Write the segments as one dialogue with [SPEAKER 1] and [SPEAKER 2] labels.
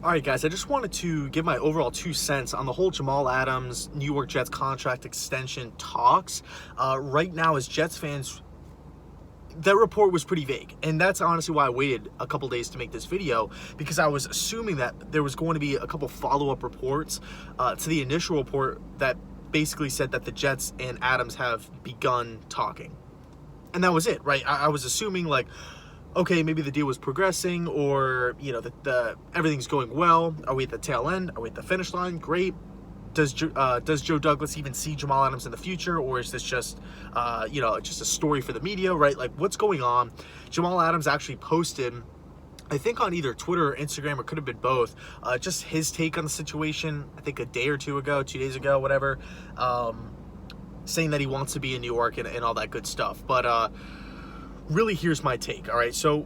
[SPEAKER 1] All right, guys, I just wanted to give my overall 2 cents on the whole Jamal Adams, New York Jets contract extension talks. Right now, as Jets fans, that report was pretty vague. And that's honestly why I waited a couple days to make this video, because I was assuming that there was going to be a couple follow-up reports to the initial report that basically said that the Jets and Adams have begun talking. And that was it, right? I was assuming, like, okay, maybe the deal was progressing, or, you know, the everything's going well. Are we at the tail end? Are we at the finish line? Great. Does Joe Douglas even see Jamal Adams in the future, or is this just, just a story for the media, right? Like, what's going on? Jamal Adams actually posted, I think on either Twitter or Instagram, or could have been both, just his take on the situation, I think a day or 2 days ago, whatever, saying that he wants to be in New York and all that good stuff. But, really, here's my take. All right, so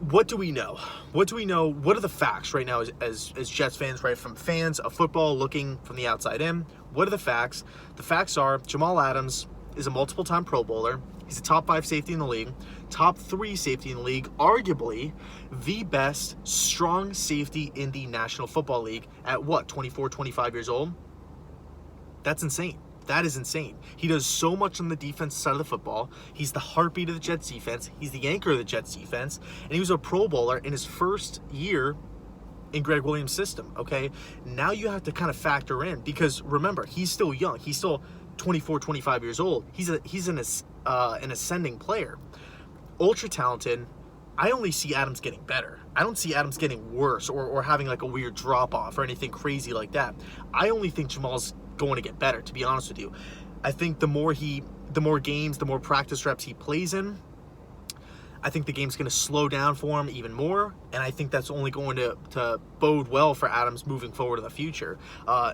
[SPEAKER 1] what do we know? What are the facts right now as Jets fans, right? From fans of football looking from the outside in, what are the facts? The facts are Jamal Adams is a multiple-time Pro Bowler. He's a top 5 safety in the league, top 3 safety in the league, arguably the best strong safety in the National Football League at what, 24, 25 years old? That's insane. That is insane. He does so much on the defense side of the football. He's the heartbeat of the Jets defense. He's the anchor of the Jets defense. And he was a Pro Bowler in his first year in Greg Williams' system, okay? Now you have to kind of factor in, because remember, he's still young. He's still 24, 25 years old. He's an ascending player. Ultra talented. I only see Adams getting better. I don't see Adams getting worse or having like a weird drop-off or anything crazy like that. I only think Jamal's going to get better, to be honest with you. I think the more games, the more practice reps he plays in, I think the game's going to slow down for him even more, and I think that's only going to bode well for Adams moving forward in the future.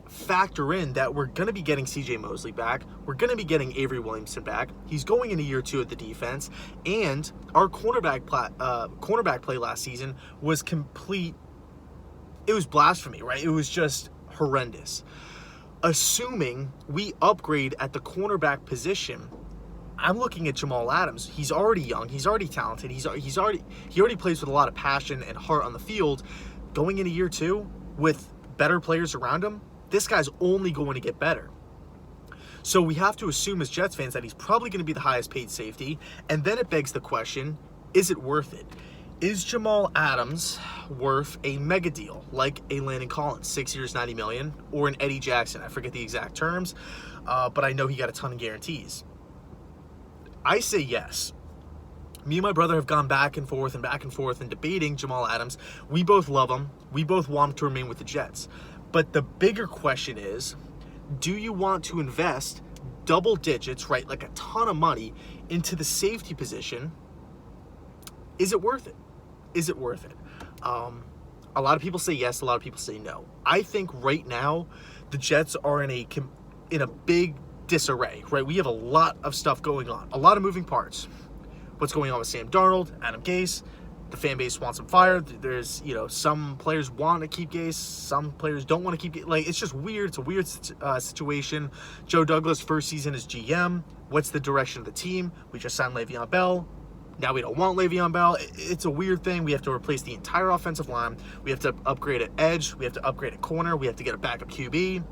[SPEAKER 1] Factor in that we're going to be getting C.J. Mosley back. We're going to be getting Avery Williamson back. He's going into year 2 of the defense, and our cornerback play last season was complete. It was blasphemy, right? It was just horrendous. Assuming we upgrade at the cornerback position, I'm looking at Jamal Adams. He's already young. He's already talented. He already plays with a lot of passion and heart on the field. Going into year 2 with better players around him, this guy's only going to get better. So we have to assume as Jets fans that he's probably going to be the highest paid safety. And then it begs the question, is it worth it? Is Jamal Adams worth a mega deal like a Landon Collins, 6 years, $90 million, or an Eddie Jackson? I forget the exact terms, but I know he got a ton of guarantees. I say yes. Me and my brother have gone back and forth and debating Jamal Adams. We both love him. We both want him to remain with the Jets. But the bigger question is, do you want to invest double digits, right, like a ton of money into the safety position? Is it worth it? Is it worth it? A lot of people say yes. A lot of people say no. I think right now the Jets are in a big disarray, right? We have a lot of stuff going on, a lot of moving parts. What's going on with Sam Darnold, Adam Gase? The fan base wants him fired. There's, some players want to keep Gase, some players don't want to keep. Like, it's just weird. It's a weird situation. Joe Douglas, first season as GM. What's the direction of the team? We just signed Le'Veon Bell. Now we don't want Le'Veon Bell. It's a weird thing. We have to replace the entire offensive line. We have to upgrade at edge. We have to upgrade at corner. We have to get a backup QB.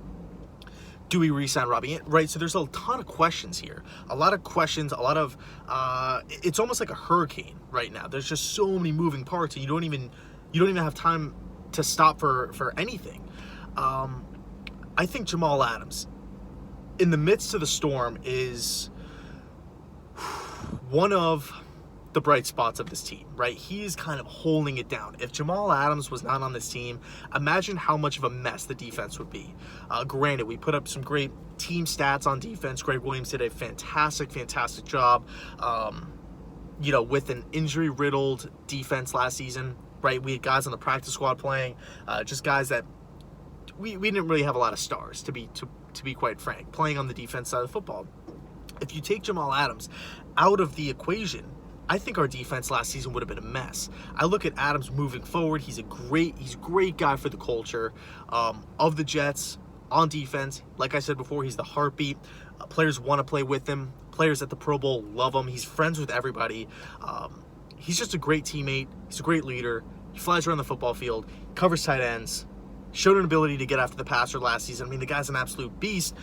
[SPEAKER 1] Do we re-sign Robbie? Right, so there's a ton of questions here. A lot of questions, a lot of, it's almost like a hurricane right now. There's just so many moving parts, and you don't even have time to stop for anything. I think Jamal Adams, in the midst of the storm, is one of the bright spots of this team, right? He is kind of holding it down. If Jamal Adams was not on this team, imagine how much of a mess the defense would be. Granted, we put up some great team stats on defense. Greg Williams did a fantastic job, with an injury-riddled defense last season, right? We had guys on the practice squad playing, just guys that we didn't really have a lot of stars, to be quite frank, playing on the defense side of the football. If you take Jamal Adams out of the equation, I think our defense last season would have been a mess. I look at Adams moving forward. He's a great guy for the culture of the Jets on defense. Like I said before, he's the heartbeat. Players want to play with him. Players at the Pro Bowl love him. He's friends with everybody. He's just a great teammate. He's a great leader. He flies around the football field. covers tight ends, showed an ability to get after the passer last season. I mean, the guy's an absolute beast,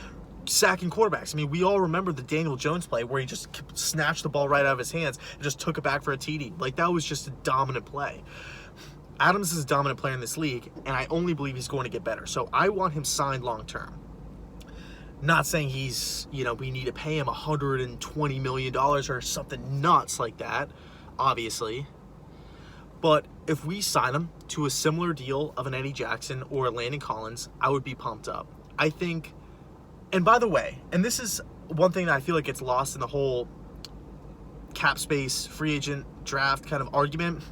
[SPEAKER 1] sacking quarterbacks. I mean, we all remember the Daniel Jones play where he just snatched the ball right out of his hands and just took it back for a TD. Like, that was just a dominant play. Adams is a dominant player in this league, and I only believe he's going to get better. So I want him signed long-term. Not saying he's, we need to pay him $120 million or something nuts like that, obviously. But if we sign him to a similar deal of an Eddie Jackson or a Landon Collins, I would be pumped up. I think, and by the way, and this is one thing that I feel like gets lost in the whole cap space, free agent draft kind of argument.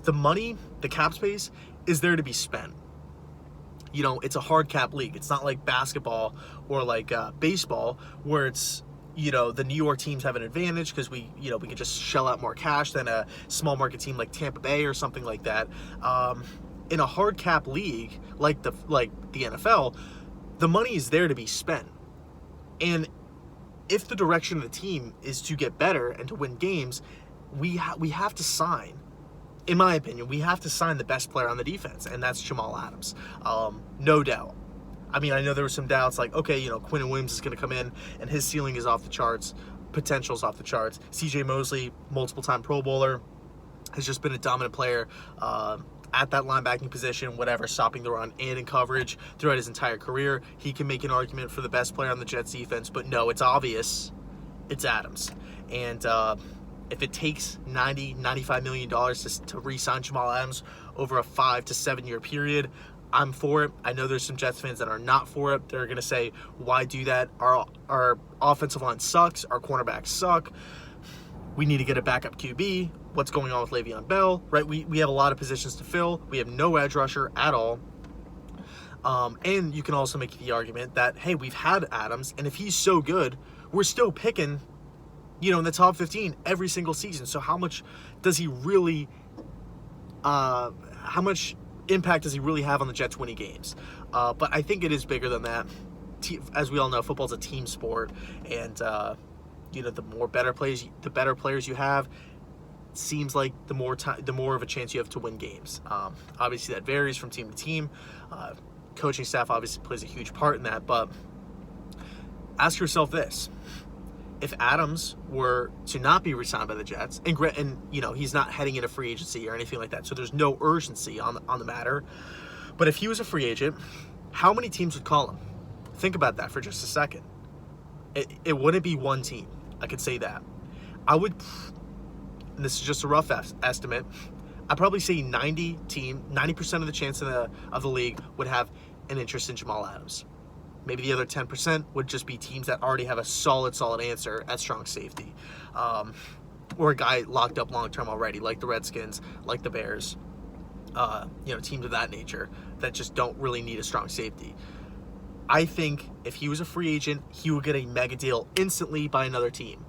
[SPEAKER 1] The money, the cap space, is there to be spent. It's a hard cap league. It's not like basketball or like baseball where it's, the New York teams have an advantage because we can just shell out more cash than a small market team like Tampa Bay or something like that. In a hard cap league like the NFL, the money is there to be spent. And if the direction of the team is to get better and to win games, we have to sign. In my opinion, we have to sign the best player on the defense, and that's Jamal Adams. No doubt. I mean, I know there were some doubts, like, okay, Quinn Williams is going to come in, and his ceiling is off the charts, potential's off the charts. C.J. Mosley, multiple-time Pro Bowler, has just been a dominant player at that linebacking position, whatever, stopping the run and in coverage throughout his entire career. He can make an argument for the best player on the Jets defense, but no, it's obvious it's Adams. And if it takes $95 million to re-sign Jamal Adams over a 5 to 7 year period, I'm for it. I know there's some Jets fans that are not for it. They're going to say, why do that? Our offensive line sucks. Our cornerbacks suck. We need to get a backup QB. What's going on with Le'Veon Bell, right? We have a lot of positions to fill. We have no edge rusher at all. And you can also make the argument that, hey, we've had Adams, and if he's so good, we're still picking in the top 15 every single season. So how much does he really, how much impact does he really have on the Jets winning games? But I think it is bigger than that. As we all know, football's a team sport, and the better players you have, seems like the more of a chance you have to win games. Obviously, that varies from team to team. Coaching staff obviously plays a huge part in that, but ask yourself this. If Adams were to not be re-signed by the Jets, and he's not heading into free agency or anything like that, so there's no urgency on the matter. But if he was a free agent, how many teams would call him? Think about that for just a second. It wouldn't be one team. I could say that. I would, and this is just a rough estimate, I'd probably say 90% of the chance of the league would have an interest in Jamal Adams. Maybe the other 10% would just be teams that already have a solid answer at strong safety. Or a guy locked up long-term already, like the Redskins, like the Bears. Teams of that nature that just don't really need a strong safety. I think if he was a free agent, he would get a mega deal instantly by another team.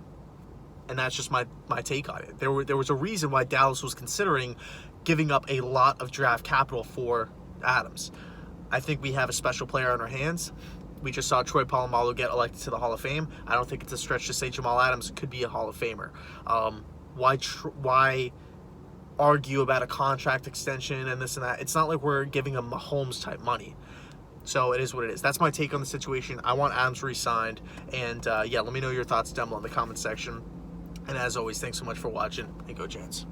[SPEAKER 1] And that's just my take on it. There was a reason why Dallas was considering giving up a lot of draft capital for Adams. I think we have a special player on our hands. We just saw Troy Polamalu get elected to the Hall of Fame. I don't think it's a stretch to say Jamal Adams could be a Hall of Famer. Why argue about a contract extension and this and that? It's not like we're giving him Mahomes-type money. So it is what it is. That's my take on the situation. I want Adams re-signed. And, let me know your thoughts down below in the comment section. And as always, thanks so much for watching, and go Jets.